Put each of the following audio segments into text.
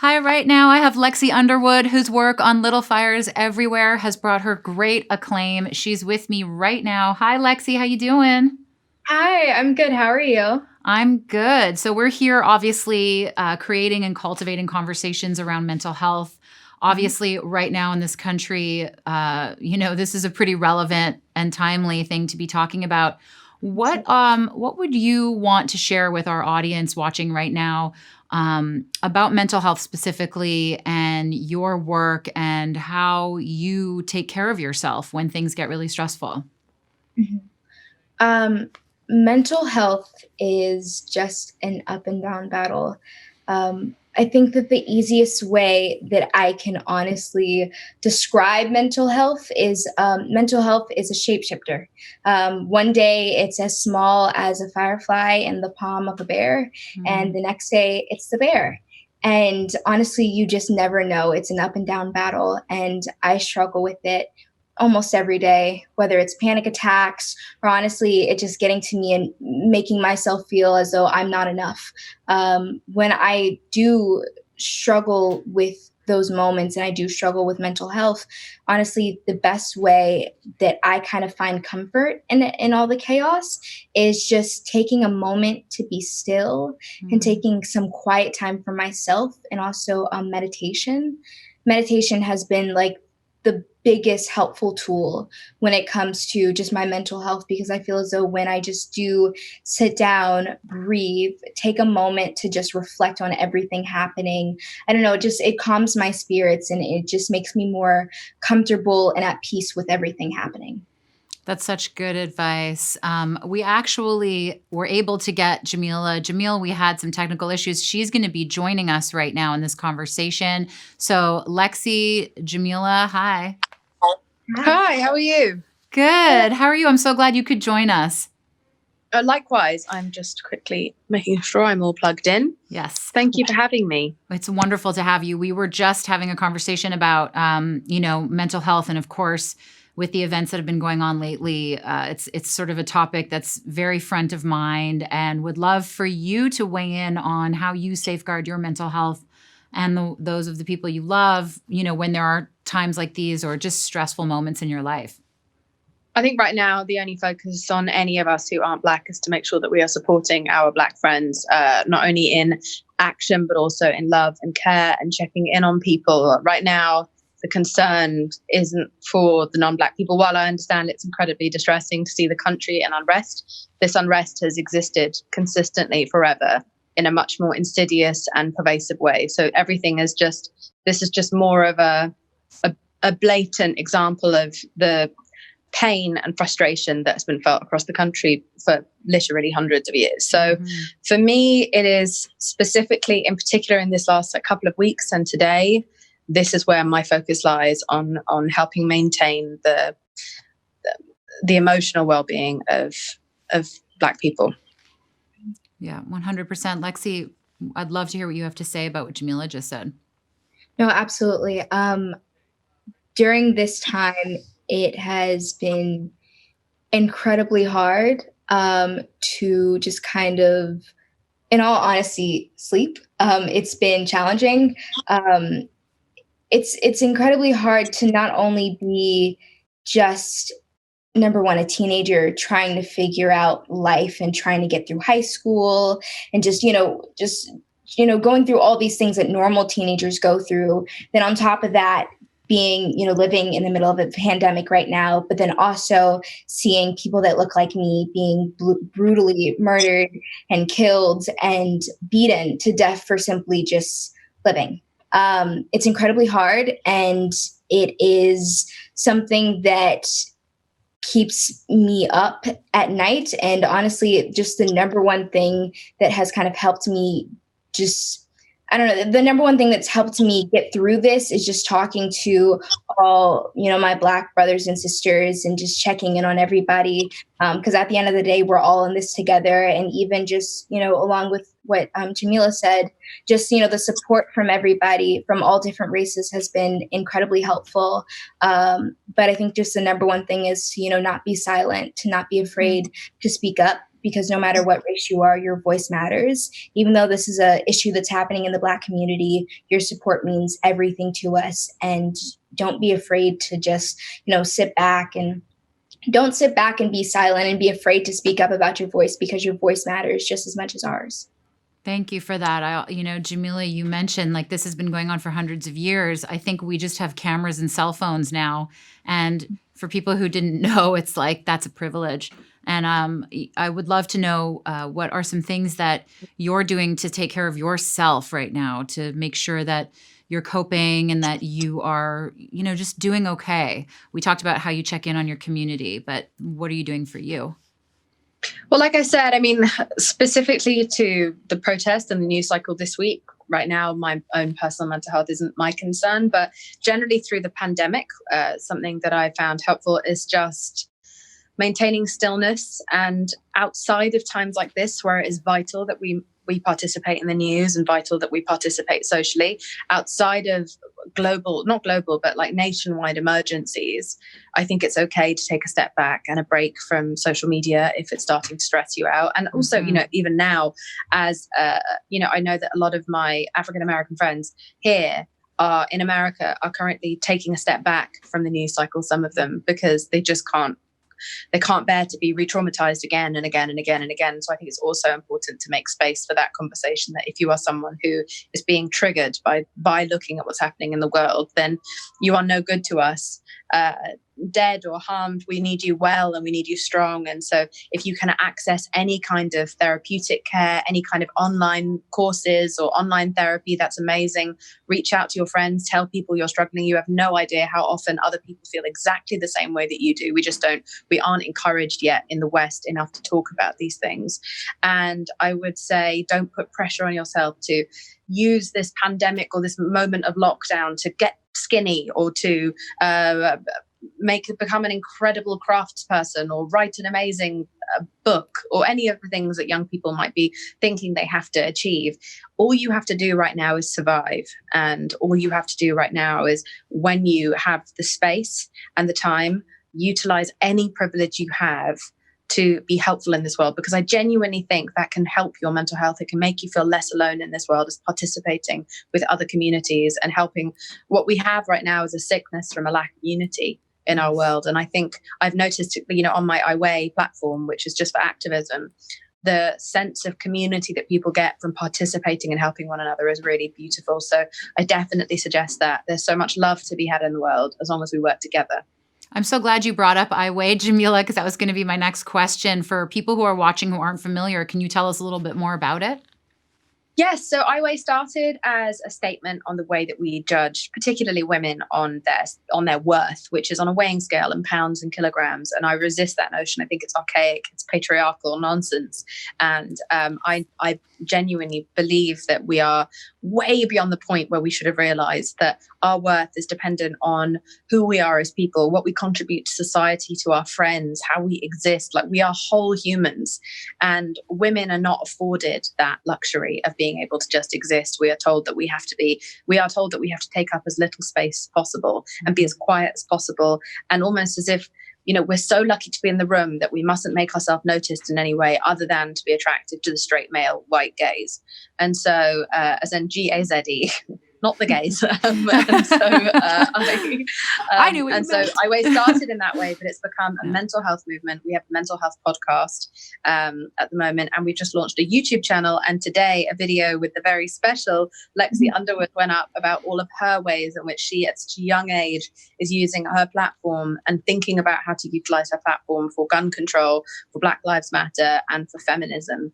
Hi, right now I have Lexi Underwood, whose work on Little Fires Everywhere has brought her great acclaim. She's with me right now. Hi, Lexi. How you doing? Hi, I'm good. How are you? I'm good. So we're here, obviously, creating and cultivating conversations around mental health. Mhm. Obviously, right now in this country, this is a pretty relevant and timely thing to be talking about. What would you want to share with our audience watching right now about mental health specifically, and your work and how you take care of yourself when things get really stressful? Mhm. Um, Mental health is just an up and down battle. I think that the easiest way that I can honestly describe mental health is a shapeshifter. One day it's as small as a firefly in the palm of a bear, and Mm. the next day it's the bear. And honestly, you just never know. It's an up and down battle, and I struggle with it almost every day, whether it's panic attacks or honestly, it just getting to me and making myself feel as though I'm not enough. When I do struggle with those moments and I do struggle with mental health, honestly, the best way that I kind of find comfort in all the chaos is just taking a moment to be still and Mm. taking some quiet time for myself and also meditation. Meditation has been like the biggest helpful tool when it comes to just my mental health because I feel as though when I just do sit down, breathe, take a moment to just reflect on everything happening, I don't know, it calms my spirits and it just makes me more comfortable and at peace with everything happening. That's such good advice. We actually were able to get Jameela. Jamil, we had some technical issues. She's going to be joining us right now in this conversation. So, Lexi, Jameela, hi. Hi. Hi, how are you? Good. How are you? I'm so glad you could join us. Likewise, I'm just quickly making sure I'm all plugged in. Yes. Thank you for having me. It's wonderful to have you. We were just having a conversation about, mental health, and of course, with the events that have been going on lately, it's sort of a topic that's very front of mind, and would love for you to weigh in on how you safeguard your mental health and those of the people you love. When there are times like these or just stressful moments in your life. I think right now the only focus on any of us who aren't Black is to make sure that we are supporting our Black friends, not only in action, but also in love and care and checking in on people. Right now, the concern isn't for the non-Black people. While I understand it's incredibly distressing to see the country in unrest, this unrest has existed consistently forever in a much more insidious and pervasive way. So this is just more of a blatant example of the pain and frustration that's been felt across the country for literally hundreds of years. So Mhm. for me, it is specifically, in particular, in this last couple of weeks and today, this is where my focus lies on helping maintain the emotional well-being of Black people. Yeah, 100%. Lexi, I'd love to hear what you have to say about what Jamila just said. No, absolutely. During this time, it has been incredibly hard to just kind of, in all honesty, sleep. It's been challenging. Um, it's incredibly hard to not only be just number one a teenager trying to figure out life and trying to get through high school and just going through all these things that normal teenagers go through, then on top of that being living in the middle of a pandemic right now, but then also seeing people that look like me being brutally murdered and killed and beaten to death for simply just living. It's incredibly hard, and it is something that keeps me up at night. And honestly, just the number one thing that has kind of helped me just I don't know, the number one thing that's helped me get through this is just talking to all, my Black brothers and sisters and just checking in on everybody. Because at the end of the day, we're all in this together. And even just, along with what Jamila said, just, the support from everybody from all different races has been incredibly helpful. But I think just the number one thing is to, not be silent, to not be afraid to speak up, because no matter what race you are, your voice matters. Even though this is an issue that's happening in the Black community, your support means everything to us. And don't be afraid to just, sit back, and don't sit back and be silent and be afraid to speak up about your voice, because your voice matters just as much as ours. Thank you for that. Jameela, you mentioned like this has been going on for hundreds of years. I think we just have cameras and cell phones now. And for people who didn't know, it's like that's a privilege. And I would love to know what are some things that you're doing to take care of yourself right now to make sure that you're coping and that you are, just doing okay. We talked about how you check in on your community, but what are you doing for you? Well, like I said, I mean, specifically to the protest and the news cycle this week, right now, my own personal mental health isn't my concern, but generally through the pandemic, something that I found helpful is just maintaining stillness. And outside of times like this, where it is vital that we participate in the news and vital that we participate socially, outside of not global, but like nationwide emergencies, I think it's okay to take a step back and a break from social media if it's starting to stress you out. And also, even now, as, I know that a lot of my African-American friends here in America are currently taking a step back from the news cycle, some of them, because they just can't bear to be re-traumatized again and again and again and again. So I think it's also important to make space for that conversation, that if you are someone who is being triggered by looking at what's happening in the world, then you are no good to us. Dead or harmed, we need you well and we need you strong. And so if you can access any kind of therapeutic care, any kind of online courses or online therapy, that's amazing. Reach out to your friends, tell people you're struggling. You have no idea how often other people feel exactly the same way that you do. We aren't encouraged yet in the West enough to talk about these things. And I would say, don't put pressure on yourself to use this pandemic or this moment of lockdown to get skinny or to become an incredible craftsperson or write an amazing book or any of the things that young people might be thinking they have to achieve. All you have to do right now is survive. And all you have to do right now is, when you have the space and the time, utilize any privilege you have to be helpful in this world, because I genuinely think that can help your mental health. It can make you feel less alone in this world, as participating with other communities and helping. What we have right now is a sickness from a lack of unity in our world. And I think I've noticed, on my I Weigh platform, which is just for activism, the sense of community that people get from participating and helping one another is really beautiful. So I definitely suggest that. There's so much love to be had in the world as long as we work together. I'm so glad you brought up I Weigh, Jameela, because that was going to be my next question. For people who are watching who aren't familiar, can you tell us a little bit more about it? Yes, so I Weigh started as a statement on the way that we judge, particularly women, on their worth, which is on a weighing scale in pounds and kilograms. And I resist that notion. I think it's archaic, it's patriarchal nonsense. And I genuinely believe that we are way beyond the point where we should have realized that our worth is dependent on who we are as people, what we contribute to society, to our friends, how we exist. Like, we are whole humans, and women are not afforded that luxury of being able to just exist. We are told that we have to take up as little space as possible and be as quiet as possible, and almost as if we're so lucky to be in the room that we mustn't make ourselves noticed in any way other than to be attractive to the straight male white gaze. And so, as in GAZE, not the gays. I knew what and you so meant. I Weigh started in that way, but it's become a mental health movement. We have a mental health podcast at the moment, and we've just launched a YouTube channel. And today, a video with the very special Lexi Underwood went up about all of her ways in which she, at such a young age, is using her platform and thinking about how to utilize her platform for gun control, for Black Lives Matter, and for feminism.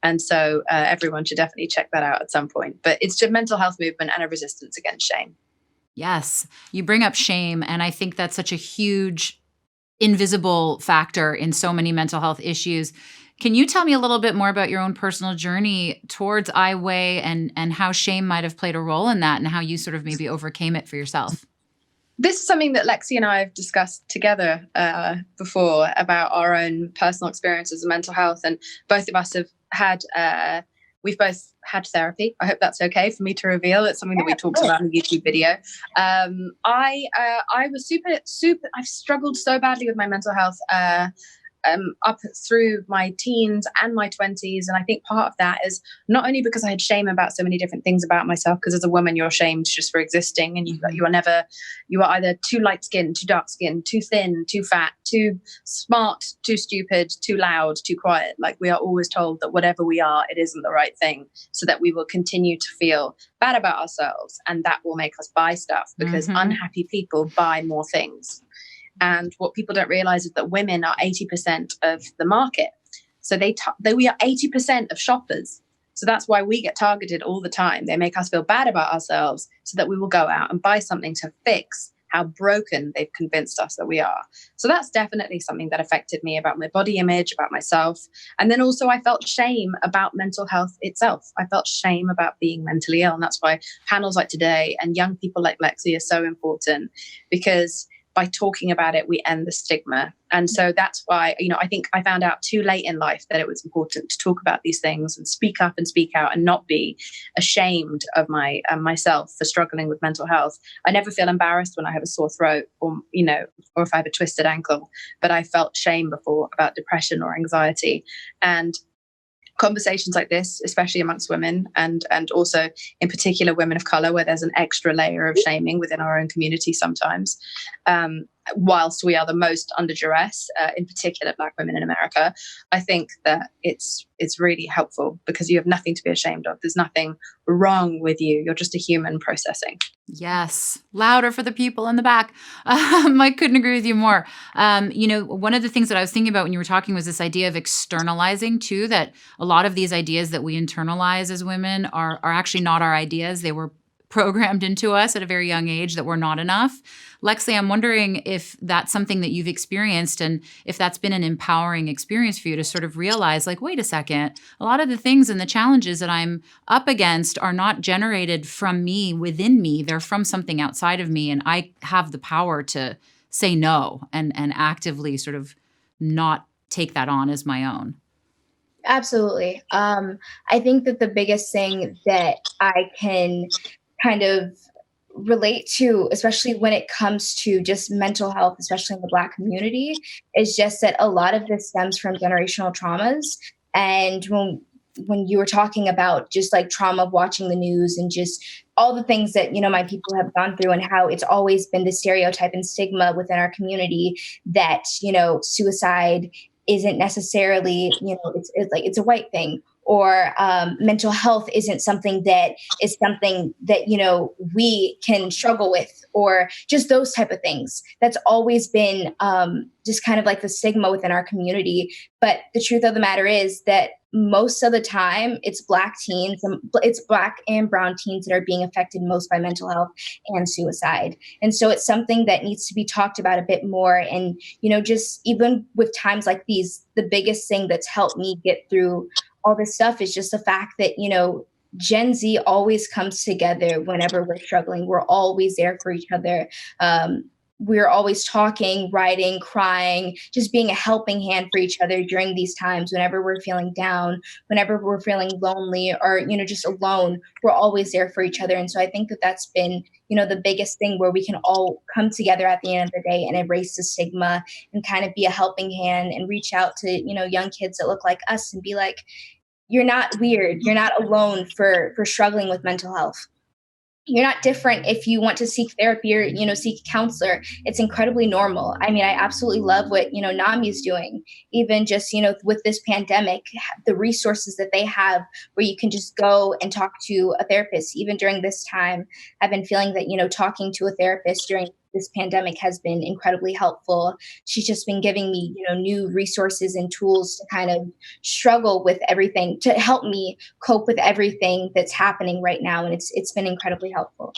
And so everyone should definitely check that out at some point. But it's just a mental health movement and a resistance against shame. Yes, you bring up shame. And I think that's such a huge invisible factor in so many mental health issues. Can you tell me a little bit more about your own personal journey towards I Weigh and how shame might have played a role in that, and how you sort of maybe overcame it for yourself? This is something that Lexi and I have discussed together before, about our own personal experiences of mental health. And both of us have we've both had therapy. I hope that's okay for me to reveal. It's something that we talked about in the YouTube video. I was super, I've struggled so badly with my mental health up through my teens and my 20s. And I think part of that is not only because I had shame about so many different things about myself, because as a woman, you're shamed just for existing. And you are either too light skinned, too dark skinned, too thin, too fat, too smart, too stupid, too loud, too quiet. Like, we are always told that whatever we are, it isn't the right thing, so that we will continue to feel bad about ourselves. And that will make us buy stuff, because unhappy people buy more things. And what people don't realize is that women are 80% of the market. So we are 80% of shoppers. So that's why we get targeted all the time. They make us feel bad about ourselves, so that we will go out and buy something to fix how broken they've convinced us that we are. So that's definitely something that affected me about my body image, about myself. And then also I felt shame about mental health itself. I felt shame about being mentally ill. And that's why panels like today and young people like Lexi are so important, because by talking about it, we end the stigma. And so that's why, I think I found out too late in life that it was important to talk about these things and speak up and speak out, and not be ashamed of myself for struggling with mental health. I never feel embarrassed when I have a sore throat, or if I have a twisted ankle, but I felt shame before about depression or anxiety. And conversations like this, especially amongst women, and also in particular women of color, where there's an extra layer of shaming within our own community sometimes, whilst we are the most under duress, in particular Black women in America, I think that it's really helpful, because you have nothing to be ashamed of. There's nothing wrong with you. You're just a human processing. Yes. Louder for the people in the back. I couldn't agree with you more. One of the things that I was thinking about when you were talking was this idea of externalizing too, that a lot of these ideas that we internalize as women are actually not our ideas. They were programmed into us at a very young age that we're not enough. Lexi, I'm wondering if that's something that you've experienced, and if that's been an empowering experience for you to sort of realize, like, wait a second, a lot of the things and the challenges that I'm up against are not generated from me, within me. They're from something outside of me, and I have the power to say no and actively sort of not take that on as my own. Absolutely. I think that the biggest thing that I can kind of relate to, especially when it comes to just mental health, especially in the Black community, is just that a lot of this stems from generational traumas. And when you were talking about just like trauma of watching the news and just all the things that my people have gone through, and how it's always been the stereotype and stigma within our community that suicide isn't necessarily it's a white thing, or mental health isn't something that we can struggle with, or just those type of things. That's always been just kind of like the stigma within our community. But the truth of the matter is that most of the time it's Black teens, it's Black and brown teens that are being affected most by mental health and suicide. And so it's something that needs to be talked about a bit more. And just even with times like these, the biggest thing that's helped me get through all this stuff is just the fact that Gen Z always comes together whenever we're struggling. We're always there for each other. We're always talking, writing, crying, just being a helping hand for each other during these times. Whenever we're feeling down, whenever we're feeling lonely, or just alone, we're always there for each other. And so I think that that's been the biggest thing, where we can all come together at the end of the day and erase the stigma, and kind of be a helping hand, and reach out to young kids that look like us, and be like, you're not weird. You're not alone for struggling with mental health. You're not different if you want to seek therapy, or seek a counselor. It's incredibly normal. I mean, I absolutely love what NAMI is doing. Even just with this pandemic, the resources that they have, where you can just go and talk to a therapist. Even during this time, I've been feeling that talking to a therapist during this pandemic has been incredibly helpful. She's just been giving me new resources and tools to kind of struggle with everything, to help me cope with everything that's happening right now. And it's been incredibly helpful.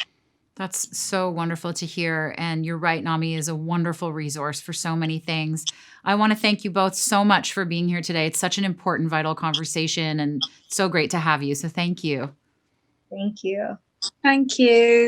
That's so wonderful to hear. And you're right, NAMI is a wonderful resource for so many things. I want to thank you both so much for being here today. It's such an important, vital conversation, and so great to have you. So thank you. Thank you. Thank you.